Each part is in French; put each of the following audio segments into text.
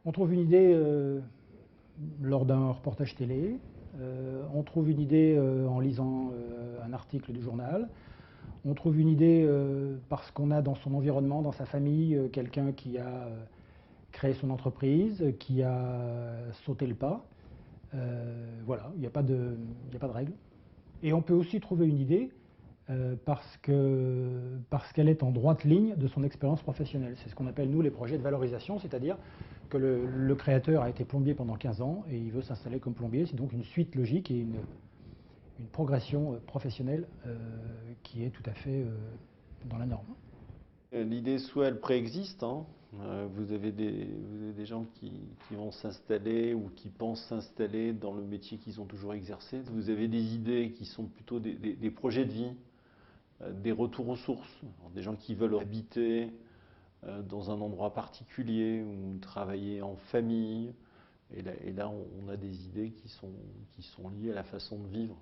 On trouve une idée lors d'un reportage télé, on trouve une idée en lisant un article du journal, on trouve une idée parce qu'on a dans son environnement, dans sa famille, quelqu'un qui a créé son entreprise, qui a sauté le pas. Voilà, il n'y a pas de règle. Et on peut aussi trouver une idée parce qu'elle est en droite ligne de son expérience professionnelle. C'est ce qu'on appelle, nous, les projets de valorisation, c'est-à-dire que le créateur a été plombier pendant 15 ans et il veut s'installer comme plombier. C'est donc une suite logique et une progression professionnelle qui est tout à fait dans la norme. L'idée, soit elle préexiste, hein. Vous avez des gens qui vont s'installer ou qui pensent s'installer dans le métier qu'ils ont toujours exercé. Vous avez des idées qui sont plutôt des projets de vie, des retours aux sources, alors, des gens qui veulent habiter dans un endroit particulier ou travailler en famille. Et là, on a des idées qui sont liées à la façon de vivre.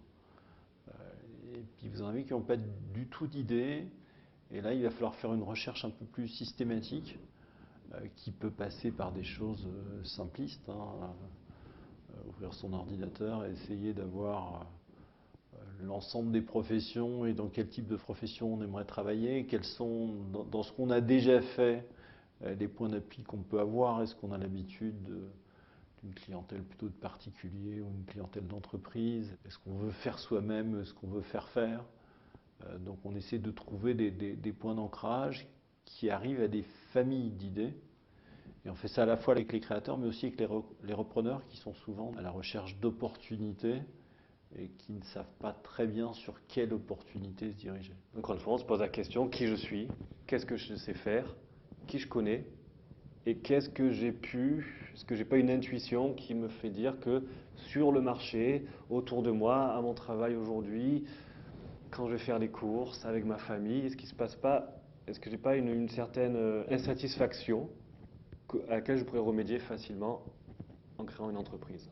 Et puis vous en avez qui n'ont pas du tout d'idées. Et là, il va falloir faire une recherche un peu plus systématique qui peut passer par des choses simplistes, hein, ouvrir son ordinateur et essayer d'avoir l'ensemble des professions et dans quel type de profession on aimerait travailler, quels sont, dans ce qu'on a déjà fait, les points d'appui qu'on peut avoir. Est-ce qu'on a l'habitude d'une clientèle plutôt de particulier ou une clientèle d'entreprise? Est-ce qu'on veut faire soi-même ce qu'on veut faire faire? Donc on essaie de trouver des points d'ancrage qui arrivent à des familles d'idées. Et on fait ça à la fois avec les créateurs, mais aussi avec les repreneurs qui sont souvent à la recherche d'opportunités et qui ne savent pas très bien sur quelle opportunité se diriger. Encore une fois, on se pose la question, qui je suis, qu'est-ce que je sais faire, qui je connais, et qu'est-ce que est-ce que j'ai pas une intuition qui me fait dire que sur le marché, autour de moi, à mon travail aujourd'hui, quand je vais faire les courses avec ma famille, est-ce qu'il se passe pas, est-ce que j'ai pas une certaine insatisfaction à laquelle je pourrais remédier facilement en créant une entreprise?